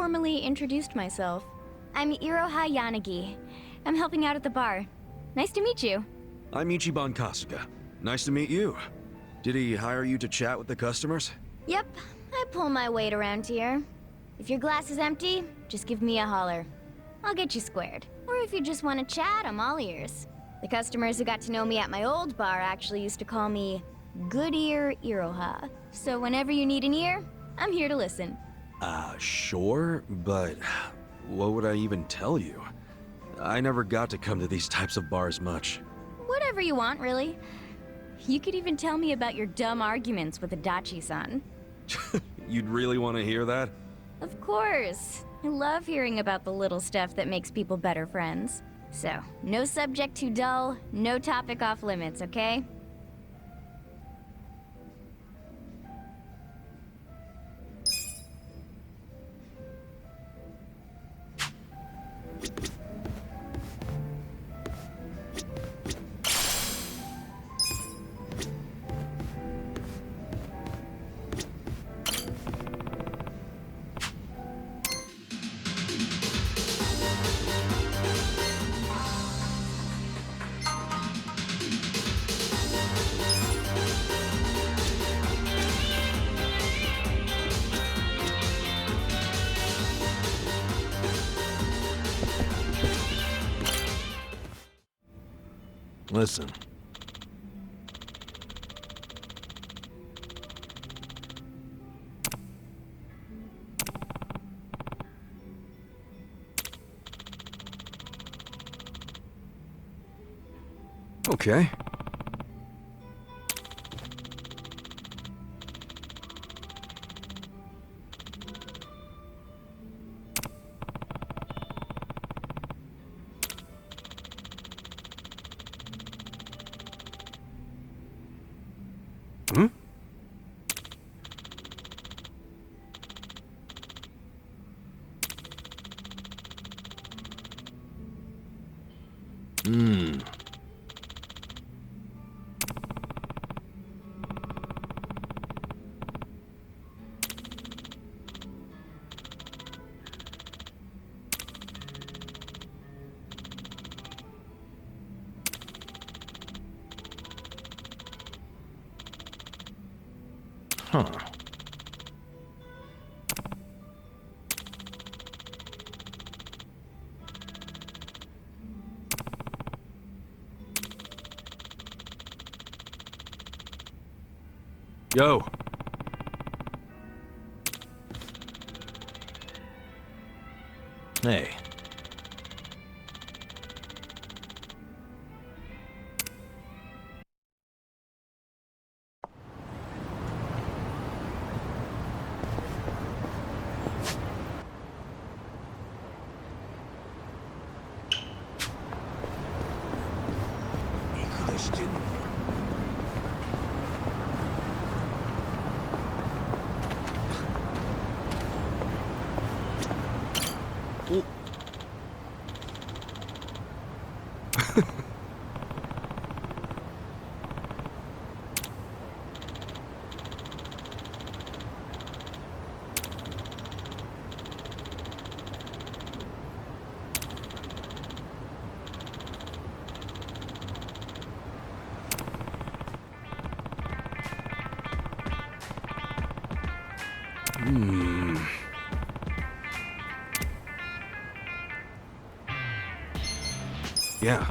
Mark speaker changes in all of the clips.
Speaker 1: formally introduced myself. I'm Iroha Yanagi. I'm helping out at the bar. Nice to meet you.
Speaker 2: I'm Ichiban Kasuga. Nice to meet you. Did he hire you to chat with the customers?
Speaker 1: Yep, I pull my weight around here. If your glass is empty, just give me a holler. I'll get you squared. Or if you just want to chat, I'm all ears. The customers who got to know me at my old bar actually used to call me Good Ear Iroha. So whenever you need an ear, I'm here to listen.
Speaker 2: Sure, but what would I even tell you? I never got to come to these types of bars much.
Speaker 1: Whatever you want, really. You could even tell me about your dumb arguments with Adachi-san.
Speaker 2: You'd really want to hear that?
Speaker 1: Of course. I love hearing about the little stuff that makes people better friends. So, no subject too dull, no topic off limits, okay?
Speaker 2: Listen. Okay. Hmm? Huh. Yo. Hey. Yeah.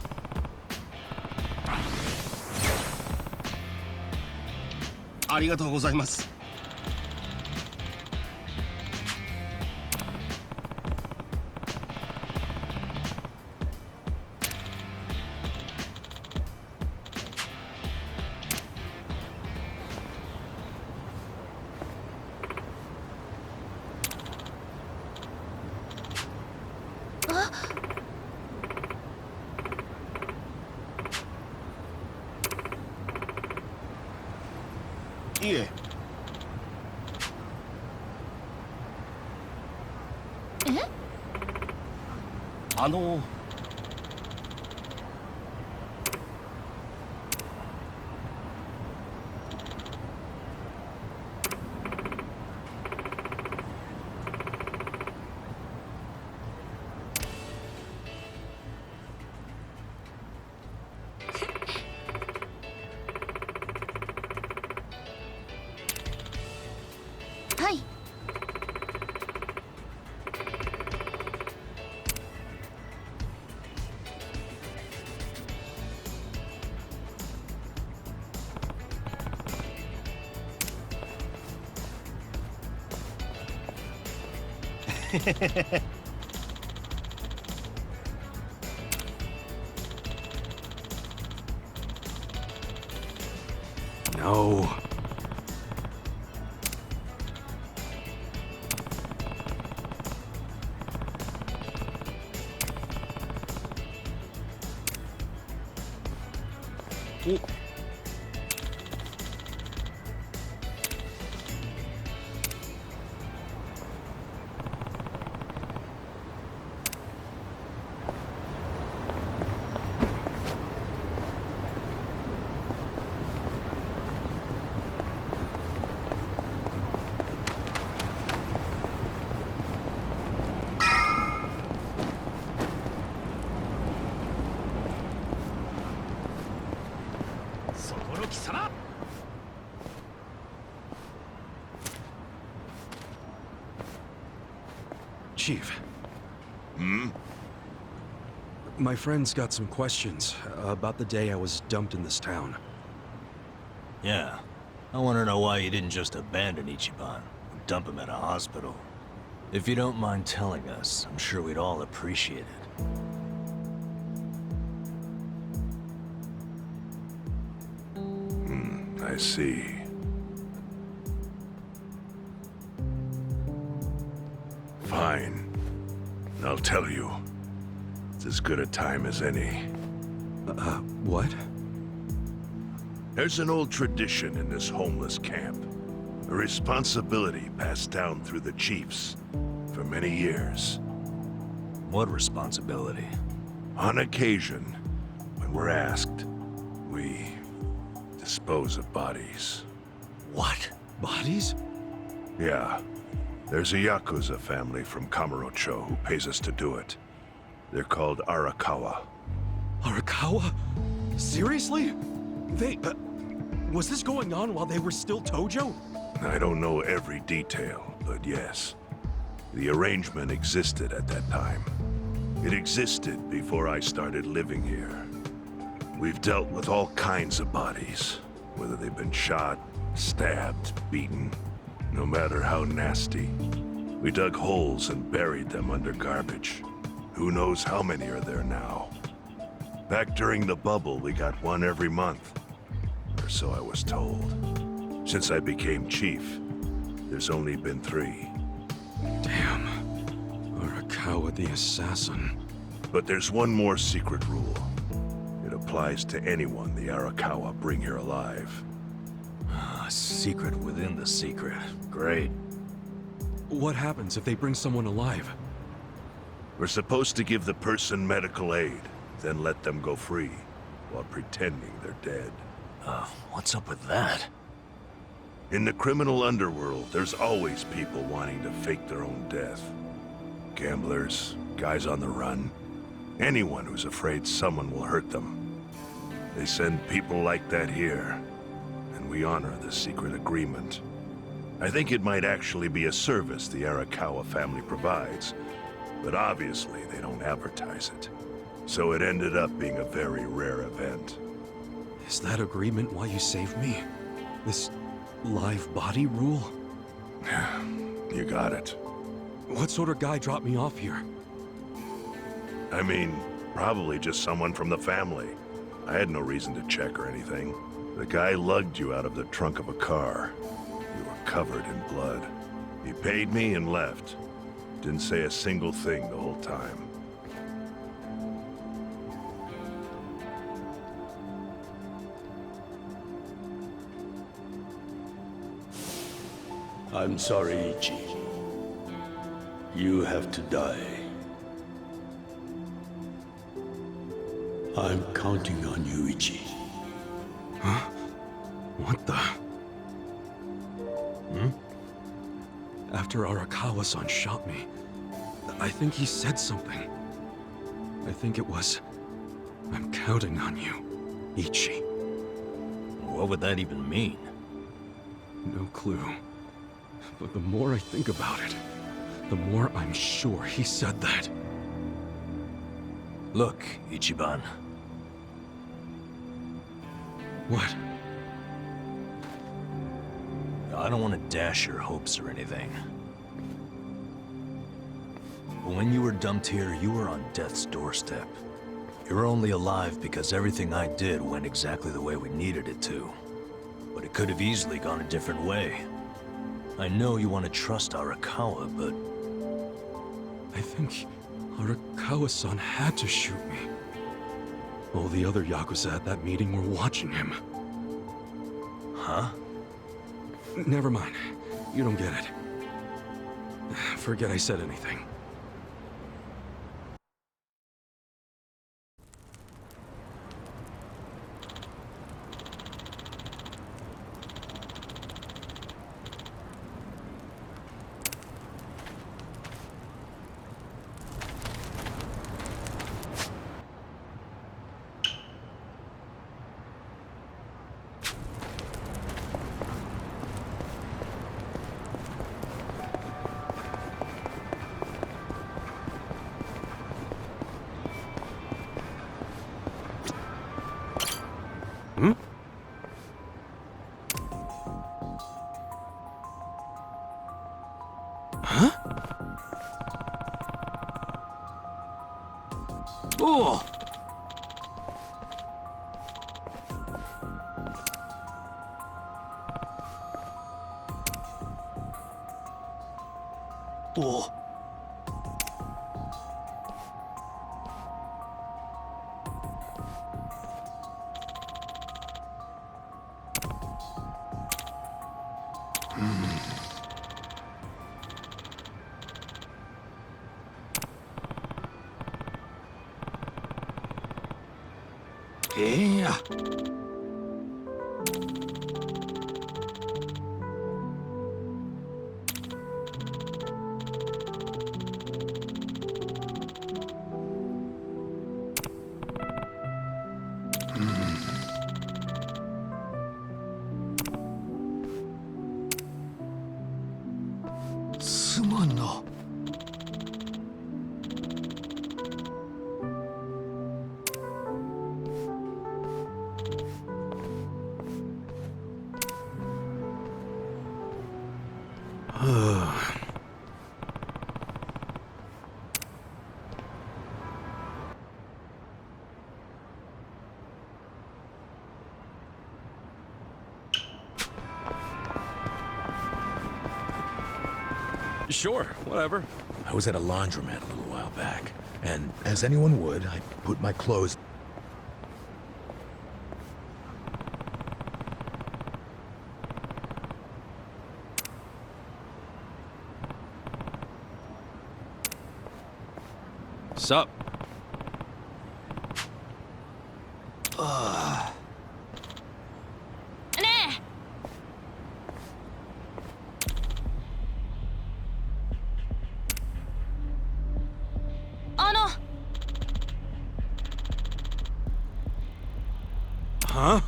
Speaker 3: Eh?
Speaker 2: No. Chief. My friend's got some questions about the day I was dumped in this town.
Speaker 3: Yeah. I want to know why you didn't just abandon Ichiban and dump him at a hospital. If you don't mind telling us, I'm sure we'd all appreciate it.
Speaker 4: I see. Fine. I'll tell you. It's as good a time as any.
Speaker 2: What?
Speaker 4: There's an old tradition in this homeless camp. A responsibility passed down through the chiefs for many years.
Speaker 3: What responsibility?
Speaker 4: On occasion, when we're asked, we dispose of bodies.
Speaker 3: What?
Speaker 2: Bodies?
Speaker 4: Yeah. There's a Yakuza family from Kamurocho who pays us to do it. They're called Arakawa.
Speaker 2: Arakawa? Seriously? Was this going on while they were still Tojo?
Speaker 4: I don't know every detail, but yes. The arrangement existed at that time. It existed before I started living here. We've dealt with all kinds of bodies, whether they've been shot, stabbed, beaten, no matter how nasty. We dug holes and buried them under garbage. Who knows how many are there now? Back during the bubble, we got one every month. Or so I was told. Since I became chief, there's only been 3.
Speaker 2: Damn. Arakawa the assassin.
Speaker 4: But there's one more secret rule. It applies to anyone the Arakawa bring here alive.
Speaker 3: A secret within the secret. Great.
Speaker 2: What happens if they bring someone alive?
Speaker 4: We're supposed to give the person medical aid, then let them go free, while pretending they're dead.
Speaker 3: What's up with that?
Speaker 4: In the criminal underworld, there's always people wanting to fake their own death. Gamblers, guys on the run, anyone who's afraid someone will hurt them. They send people like that here, and we honor the secret agreement. I think it might actually be a service the Arakawa family provides, but obviously they don't advertise it. So it ended up being a very rare event.
Speaker 2: Is that agreement why you saved me? This live body rule?
Speaker 4: You got it.
Speaker 2: What sort of guy dropped me off here?
Speaker 4: I mean, probably just someone from the family. I had no reason to check or anything. The guy lugged you out of the trunk of a car. You were covered in blood. He paid me and left. Didn't say a single thing the whole time.
Speaker 5: I'm sorry, Ichi. You have to die. I'm counting on you, Ichi.
Speaker 2: What the? After Arakawa-san shot me, I think he said something. I think it was, I'm counting on you, Ichi.
Speaker 3: What would that even mean?
Speaker 2: No clue. But the more I think about it, the more I'm sure he said that.
Speaker 3: Look, Ichiban.
Speaker 2: What?
Speaker 3: I don't want to dash your hopes or anything. When you were dumped here, you were on death's doorstep. You're only alive because everything I did went exactly the way we needed it to. But it could have easily gone a different way. I know you want to trust Arakawa, but...
Speaker 2: I think Arakawa-san had to shoot me. All the other Yakuza at that meeting were watching him.
Speaker 3: Huh?
Speaker 2: Never mind. You don't get it. Forget I said anything. Hmm? Huh? Oh!
Speaker 3: Oh.
Speaker 5: Yeah.すまんな。
Speaker 2: Sure, whatever.
Speaker 5: I was at a laundromat a little while back, and as anyone would, I put my clothes...
Speaker 2: Sup?
Speaker 1: Nah.
Speaker 2: Huh?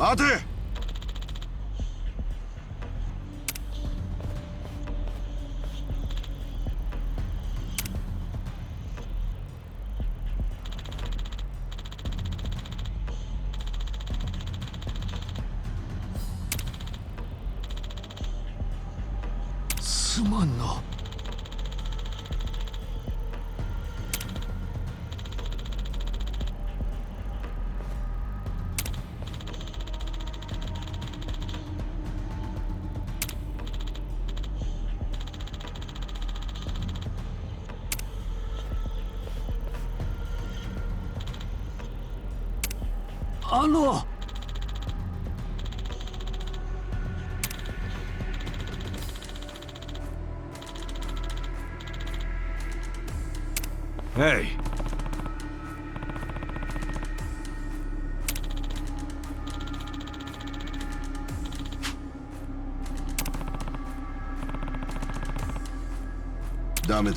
Speaker 4: Mate!
Speaker 5: すまんな。
Speaker 2: Hey.
Speaker 4: Damn it.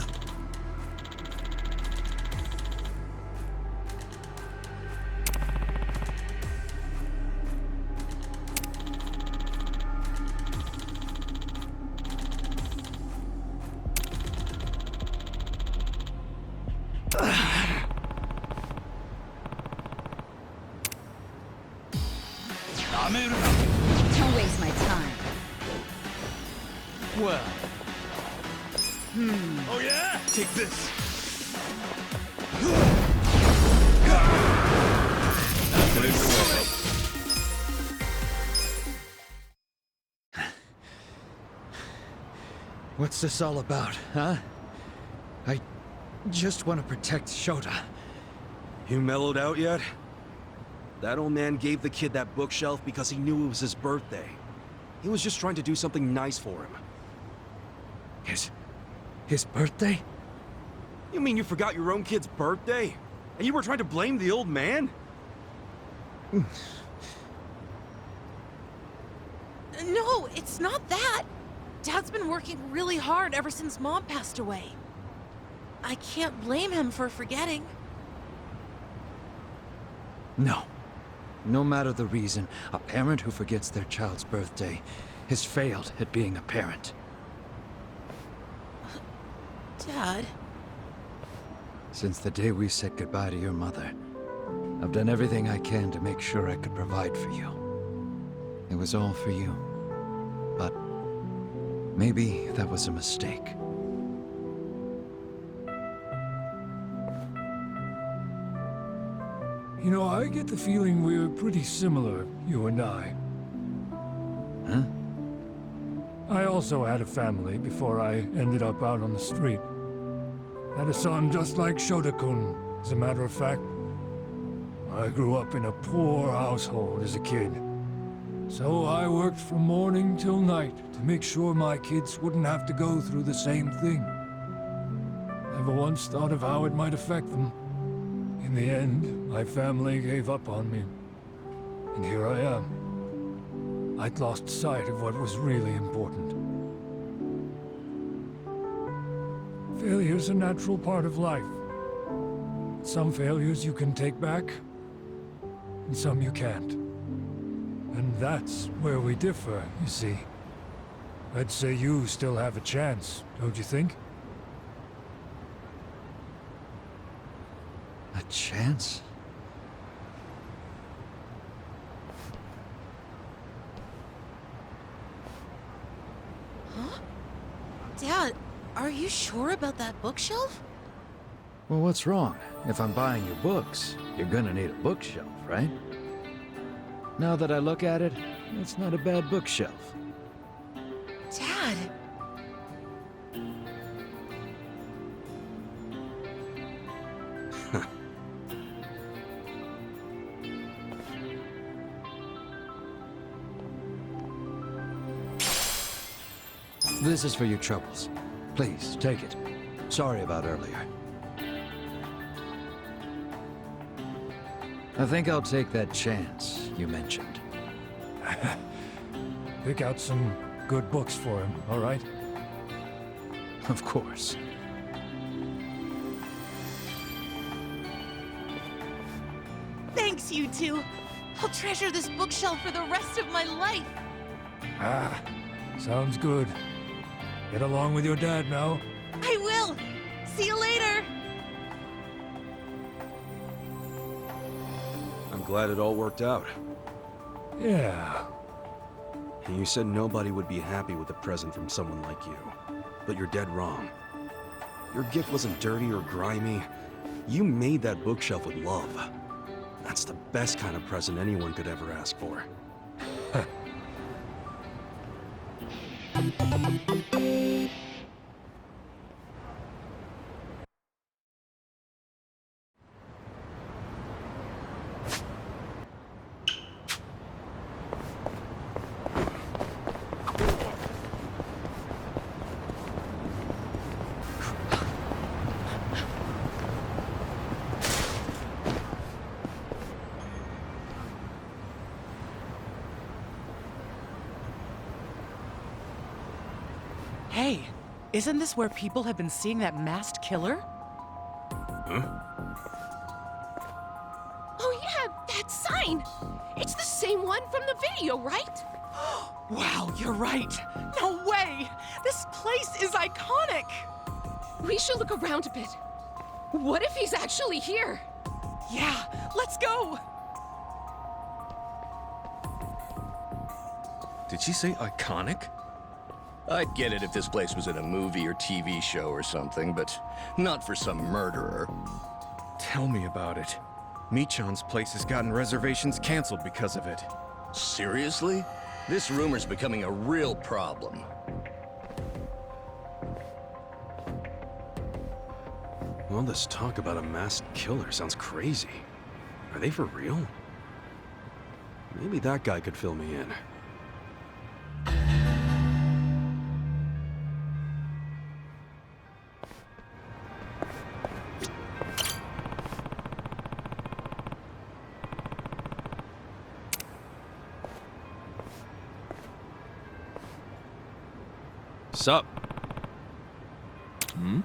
Speaker 6: 舐めるな。
Speaker 7: Don't waste my time.
Speaker 6: Well,
Speaker 4: Oh yeah?
Speaker 6: take this. Put it away.
Speaker 7: What's this all about, huh? I just want to protect Shota.
Speaker 2: You mellowed out yet? That old man gave the kid that bookshelf because he knew it was his birthday. He was just trying to do something nice for him.
Speaker 7: His birthday?
Speaker 2: You mean you forgot your own kid's birthday? And you were trying to blame the old man?
Speaker 8: No, it's not that. Dad's been working really hard ever since Mom passed away. I can't blame him for forgetting.
Speaker 7: No. No matter the reason, a parent who forgets their child's birthday has failed at being a parent.
Speaker 8: Dad,
Speaker 7: Since the day we said goodbye to your mother, I've done everything I can to make sure I could provide for you. It was all for you. But maybe that was a mistake.
Speaker 9: You know, I get the feeling we're pretty similar, you and I.
Speaker 7: Huh?
Speaker 9: I also had a family before I ended up out on the street. Had a son just like Shota-kun, as a matter of fact. I grew up in a poor household as a kid. So I worked from morning till night to make sure my kids wouldn't have to go through the same thing. Never once thought of how it might affect them. In the end, my family gave up on me. And here I am. I'd lost sight of what was really important. Failure's a natural part of life. Some failures you can take back, and some you can't. And that's where we differ, you see. I'd say you still have a chance, don't you think?
Speaker 7: A chance?
Speaker 8: Dad, are you sure about that bookshelf?
Speaker 7: Well, what's wrong? If I'm buying you books, you're gonna need a bookshelf, right? Now that I look at it, it's not a bad bookshelf.
Speaker 8: Dad!
Speaker 7: This is for your troubles. Please, take it. Sorry about earlier. I think I'll take that chance you mentioned.
Speaker 9: Pick out some good books for him, all right?
Speaker 7: Of course.
Speaker 8: Thanks, you two. I'll treasure this bookshelf for the rest of my life.
Speaker 9: Ah, sounds good. Get along with your dad now.
Speaker 8: I will. See you later.
Speaker 2: I'm glad it all worked out.
Speaker 9: Yeah.
Speaker 2: And you said nobody would be happy with a present from someone like you. But you're dead wrong. Your gift wasn't dirty or grimy. You made that bookshelf with love. That's the best kind of present anyone could ever ask for.
Speaker 10: Hey, isn't this where people have been seeing that masked killer?
Speaker 2: Huh?
Speaker 8: Oh yeah, that sign. It's the same one from the video, right?
Speaker 10: Wow, you're right. No way! This place is iconic!
Speaker 8: We should look around a bit. What if he's actually here?
Speaker 10: Yeah, let's go!
Speaker 5: Did she say iconic?
Speaker 6: I'd get it if this place was in a movie or TV show or something, but not for some murderer.
Speaker 11: Tell me about it. Michan's place has gotten reservations canceled because of it.
Speaker 6: Seriously? This rumor's becoming a real problem.
Speaker 2: All this talk about a masked killer sounds crazy. Are they for real? Maybe that guy could fill me in. Sup?
Speaker 5: Hmm?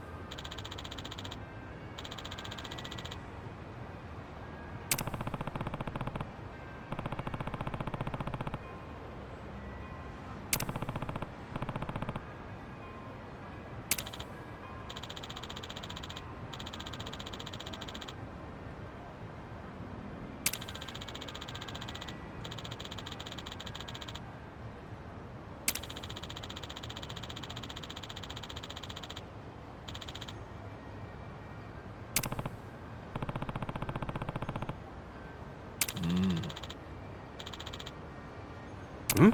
Speaker 2: Hmm?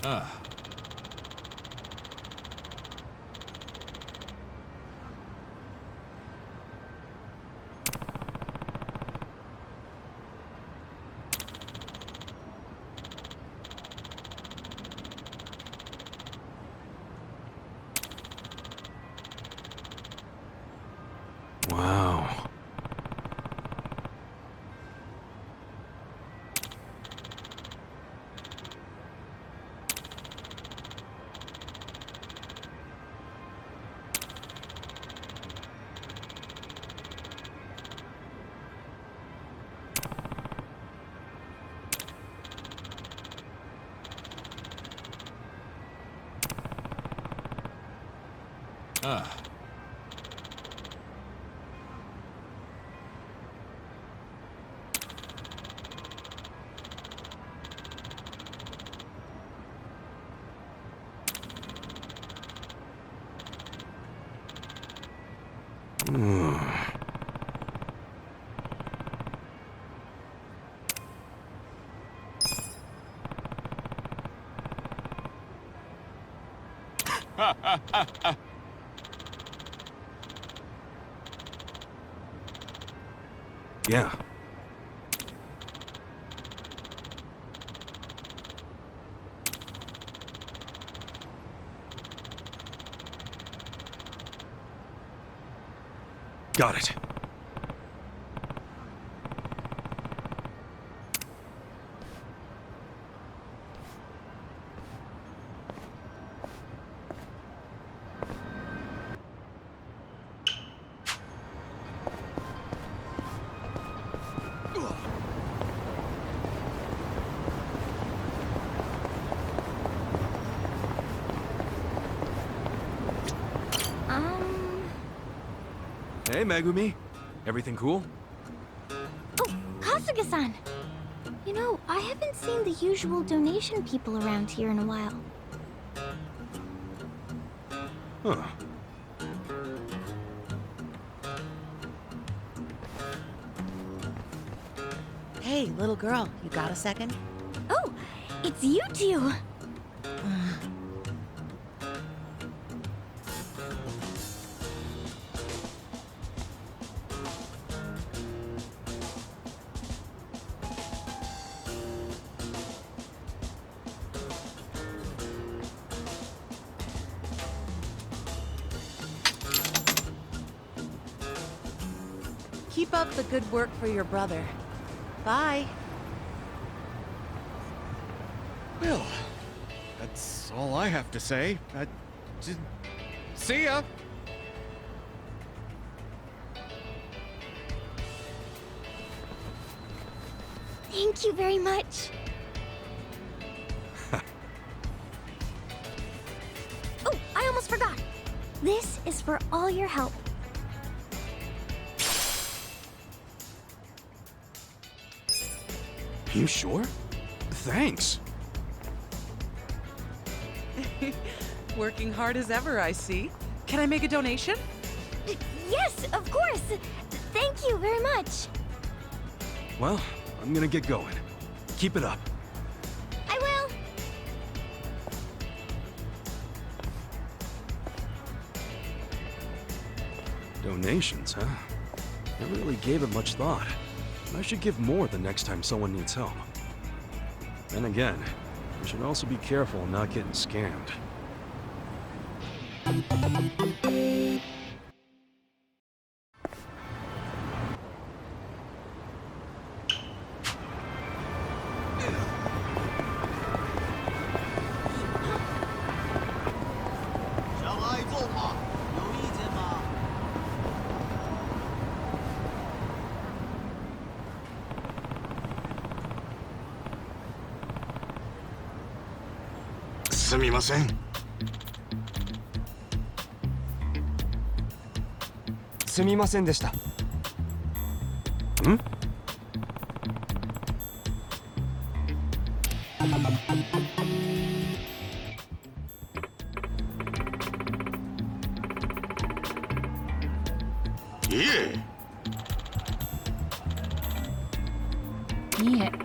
Speaker 5: Ah.
Speaker 2: Wow.
Speaker 5: Ah.
Speaker 2: Yeah. Got it. Hey, Megumi. Everything cool?
Speaker 1: Oh, Kasuga-san! You know, I haven't seen the usual donation people around here in a while.
Speaker 2: Huh.
Speaker 8: Hey, little girl, you got a second?
Speaker 1: Oh, it's you two!
Speaker 8: Keep up the good work for your brother. Bye.
Speaker 11: Well, that's all I have to say. See ya!
Speaker 1: Thank you very much. Oh, I almost forgot. This is for all your help.
Speaker 2: You sure? Thanks.
Speaker 10: Working hard as ever, I see. Can I make a donation?
Speaker 1: Yes, of course. Thank you very much.
Speaker 2: Well, I'm gonna get going. Keep it up.
Speaker 1: I will.
Speaker 2: Donations, huh? Never really gave it much thought. I should give more the next time someone needs help. Then again, I should also be careful not getting scammed. Hmm?
Speaker 4: Yeah.
Speaker 8: いいえ。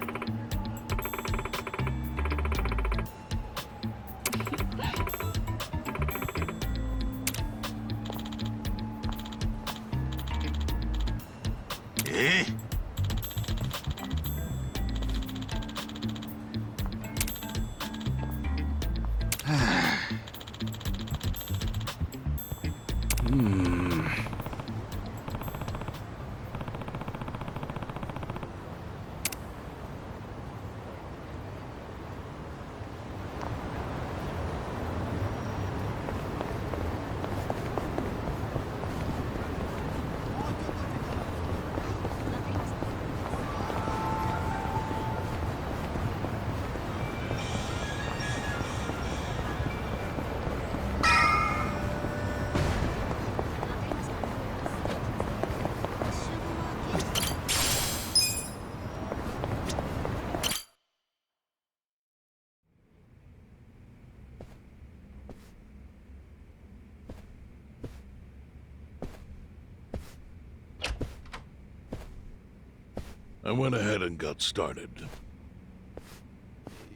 Speaker 4: I went ahead and got started.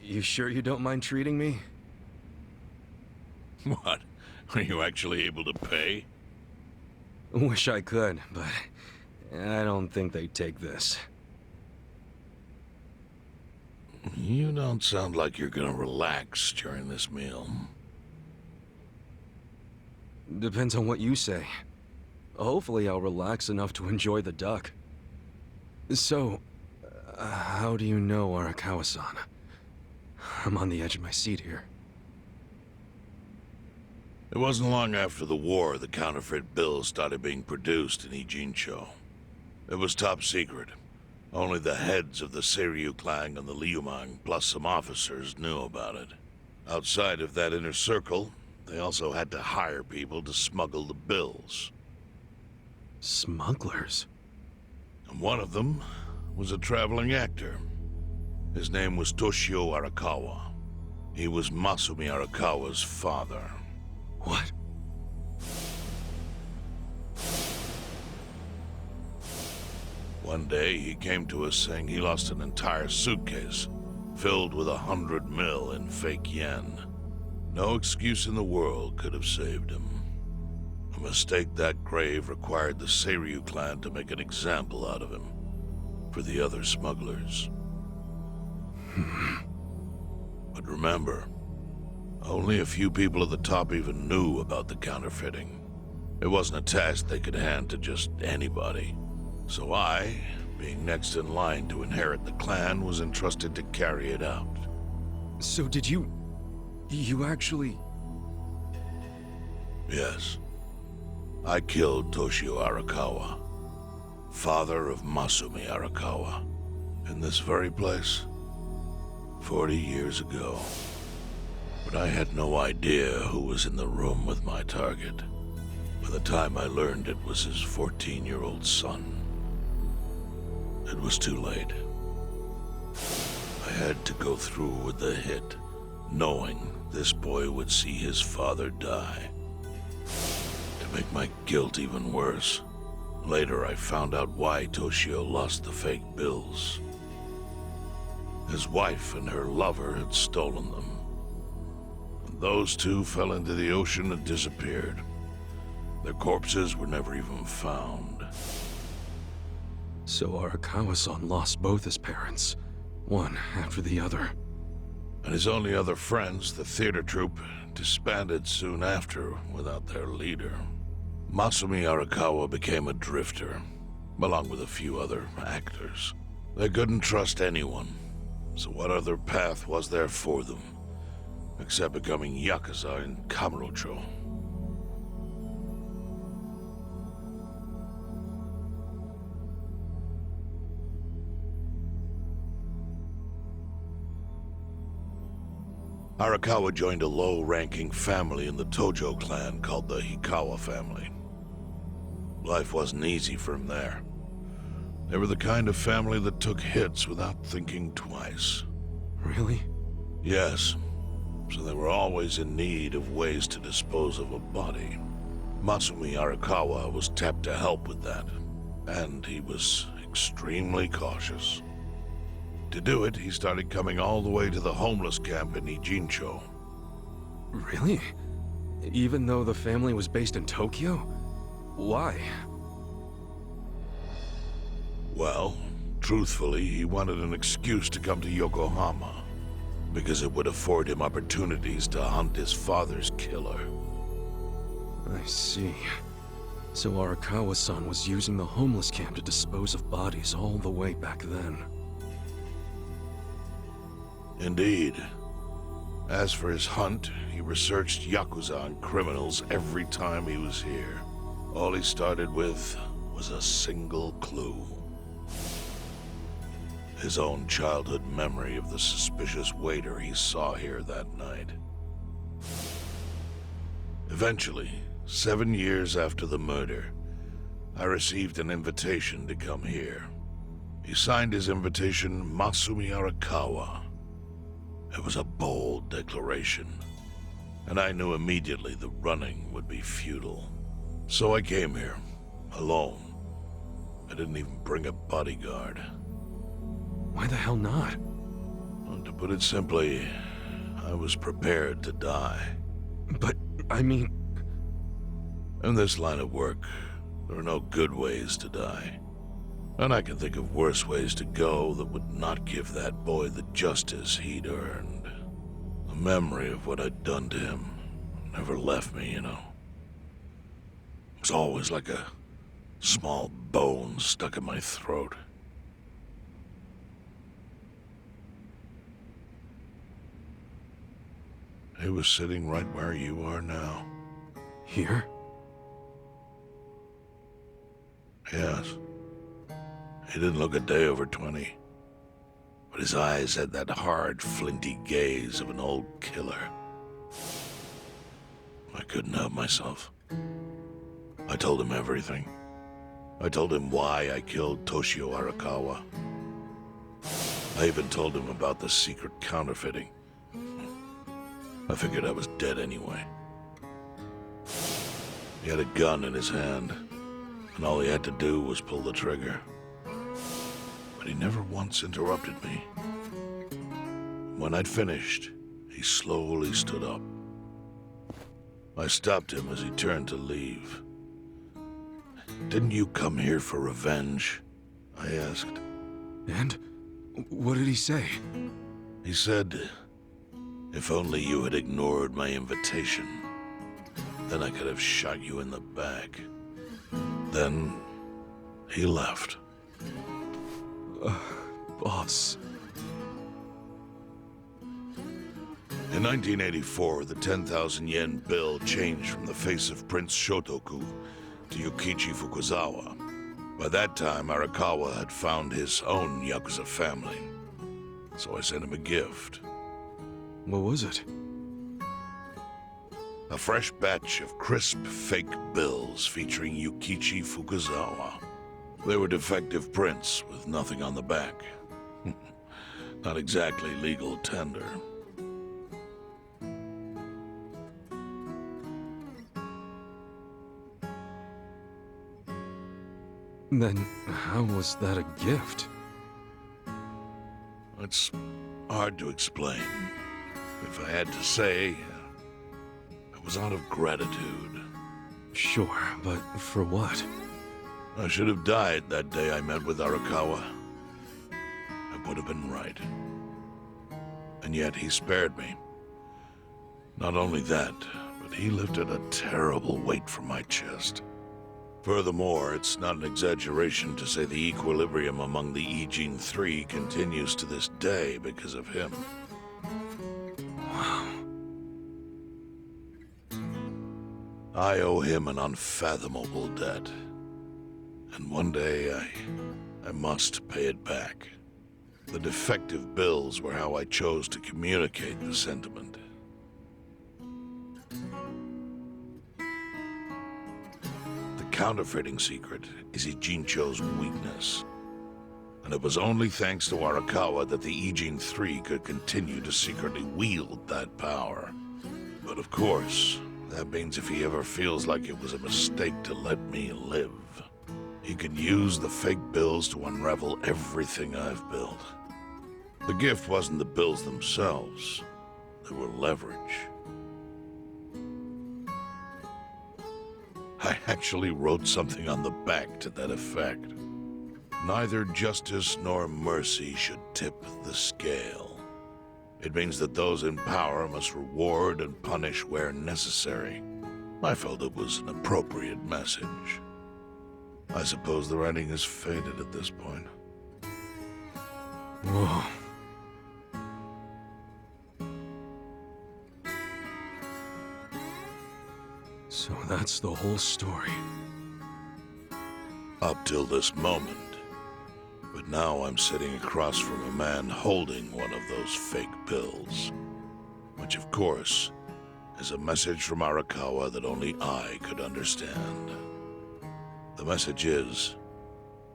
Speaker 2: You sure you don't mind treating me?
Speaker 4: What? Are you actually able to pay?
Speaker 2: Wish I could, but I don't think they'd take this.
Speaker 4: You don't sound like you're gonna relax during this meal.
Speaker 2: Depends on what you say. Hopefully I'll relax enough to enjoy the duck. So, how do you know Arakawa-san? I'm on the edge of my seat here.
Speaker 4: It wasn't long after the war the counterfeit bills started being produced in Ijincho. It was top secret. Only the heads of the Seiryu clan and the Liumang, plus some officers, knew about it. Outside of that inner circle, they also had to hire people to smuggle the bills.
Speaker 2: Smugglers?
Speaker 4: And one of them was a traveling actor. His name was Toshio Arakawa. He was Masumi Arakawa's father.
Speaker 2: What?
Speaker 4: One day, he came to us saying he lost an entire suitcase filled with 100 mil in fake yen. No excuse in the world could have saved him. A mistake that grave required the Seiryu clan to make an example out of him for the other smugglers. But remember, only a few people at the top even knew about the counterfeiting. It wasn't a task they could hand to just anybody. So I, being next in line to inherit the clan, was entrusted to carry it out.
Speaker 2: So did you actually...
Speaker 4: Yes. I killed Toshio Arakawa, father of Masumi Arakawa, in this very place, 40 years ago. But I had no idea who was in the room with my target. By the time I learned it was his 14-year-old son, it was too late. I had to go through with the hit, knowing this boy would see his father die. To make my guilt even worse, later I found out why Toshio lost the fake bills. His wife and her lover had stolen them. Those two fell into the ocean and disappeared. Their corpses were never even found.
Speaker 2: So Arakawa-san lost both his parents, one after the other.
Speaker 4: And his only other friends, the theater troupe, disbanded soon after without their leader. Masumi Arakawa became a drifter, along with a few other actors. They couldn't trust anyone, so what other path was there for them, except becoming Yakuza in Kamurocho? Arakawa joined a low-ranking family in the Tojo clan called the Hikawa family. Life wasn't easy for him there. They were the kind of family that took hits without thinking twice.
Speaker 2: Really?
Speaker 4: Yes. So they were always in need of ways to dispose of a body. Masumi Arakawa was tapped to help with that, and he was extremely cautious. To do it, he started coming all the way to the homeless camp in Ijincho.
Speaker 2: Really? Even though the family was based in Tokyo? Why?
Speaker 4: Well, truthfully, he wanted an excuse to come to Yokohama, because it would afford him opportunities to hunt his father's killer.
Speaker 2: I see. So Arakawa-san was using the homeless camp to dispose of bodies all the way back then.
Speaker 4: Indeed. As for his hunt, he researched Yakuza and criminals every time he was here. All he started with was a single clue. His own childhood memory of the suspicious waiter he saw here that night. Eventually, 7 years after the murder, I received an invitation to come here. He signed his invitation Masumi Arakawa. It was a bold declaration, and I knew immediately the running would be futile. So I came here, alone. I didn't even bring a bodyguard.
Speaker 2: Why the hell not?
Speaker 4: Well, to put it simply, I was prepared to die.
Speaker 2: But, I mean...
Speaker 4: In this line of work, there are no good ways to die. And I can think of worse ways to go that would not give that boy the justice he'd earned. The memory of what I'd done to him never left me, you know. It was always like a small bone stuck in my throat. He was sitting right where you are now.
Speaker 2: Here?
Speaker 4: Yes. He didn't look a day over 20. But his eyes had that hard, flinty gaze of an old killer. I couldn't help myself. I told him everything. I told him why I killed Toshio Arakawa. I even told him about the secret counterfeiting. I figured I was dead anyway. He had a gun in his hand, and all he had to do was pull the trigger. But he never once interrupted me. When I'd finished, he slowly stood up. I stopped him as he turned to leave. "Didn't you come here for revenge?" I asked.
Speaker 2: And? What did he say?
Speaker 4: He said, "If only you had ignored my invitation, then I could have shot you in the back." Then he left.
Speaker 2: Boss.
Speaker 4: In 1984, the 10,000 yen bill changed from the face of Prince Shotoku to Yukichi Fukuzawa. By that time, Arakawa had found his own Yakuza family. So I sent him a gift.
Speaker 2: What was it?
Speaker 4: A fresh batch of crisp, fake bills featuring Yukichi Fukuzawa. They were defective prints with nothing on the back. Not exactly legal tender.
Speaker 2: Then how was that a gift?
Speaker 4: It's hard to explain. If I had to say, it was out of gratitude.
Speaker 2: Sure, but for what?
Speaker 4: I should have died that day I met with Arakawa. It would have been right. And yet he spared me. Not only that, but he lifted a terrible weight from my chest. Furthermore, it's not an exaggeration to say the equilibrium among the Ijin Three continues to this day because of him.
Speaker 2: Wow.
Speaker 4: I owe him an unfathomable debt. And one day, I must pay it back. The defective bills were how I chose to communicate the sentiment. The counterfeiting secret is Ijincho's weakness. And it was only thanks to Arakawa that the Ijin Three could continue to secretly wield that power. But of course, that means if he ever feels like it was a mistake to let me live, he can use the fake bills to unravel everything I've built. The gift wasn't the bills themselves. They were leverage. I actually wrote something on the back to that effect. Neither justice nor mercy should tip the scale. It means that those in power must reward and punish where necessary. I felt it was an appropriate message. I suppose the writing is faded at this point.
Speaker 2: Whoa. So that's the whole story.
Speaker 4: Up till this moment. But now I'm sitting across from a man holding one of those fake bills. Which, of course, is a message from Arakawa that only I could understand. The message is,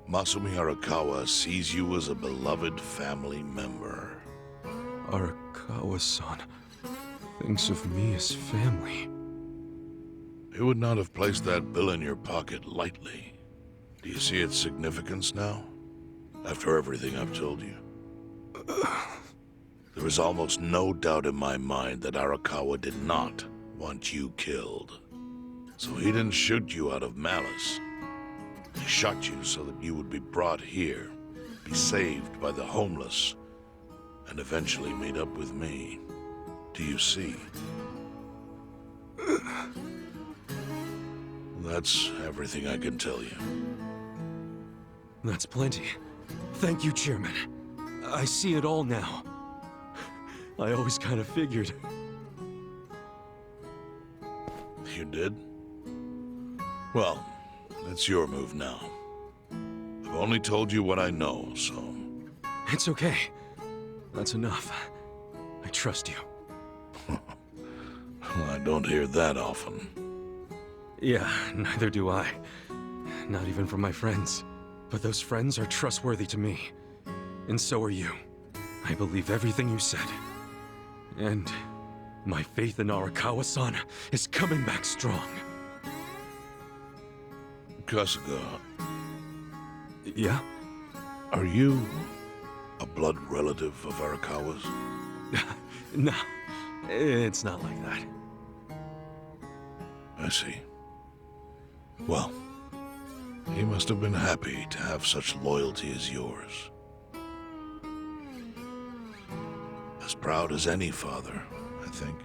Speaker 4: Masumi Arakawa sees you as a beloved family member.
Speaker 2: Arakawa-san thinks of me as family.
Speaker 4: He would not have placed that bill in your pocket lightly. Do you see its significance now? After everything I've told you. There is almost no doubt in my mind that Arakawa did not want you killed. So he didn't shoot you out of malice. He shot you so that you would be brought here, be saved by the homeless, and eventually meet up with me. Do you see? That's everything I can tell you.
Speaker 2: That's plenty. Thank you, Chairman. I see it all now. I always kind of figured.
Speaker 4: You did? Well, it's your move now. I've only told you what I know, so...
Speaker 2: It's okay. That's enough. I trust you.
Speaker 4: Well, I don't hear that often.
Speaker 2: Yeah, neither do I. Not even from my friends. But those friends are trustworthy to me. And so are you. I believe everything you said. And my faith in Arakawa-san is coming back strong.
Speaker 4: Kasuga,
Speaker 2: Yeah?
Speaker 4: are you a blood relative of Arakawa's?
Speaker 2: No, it's not like that.
Speaker 4: I see. Well, he must have been happy to have such loyalty as yours. As proud as any father, I think.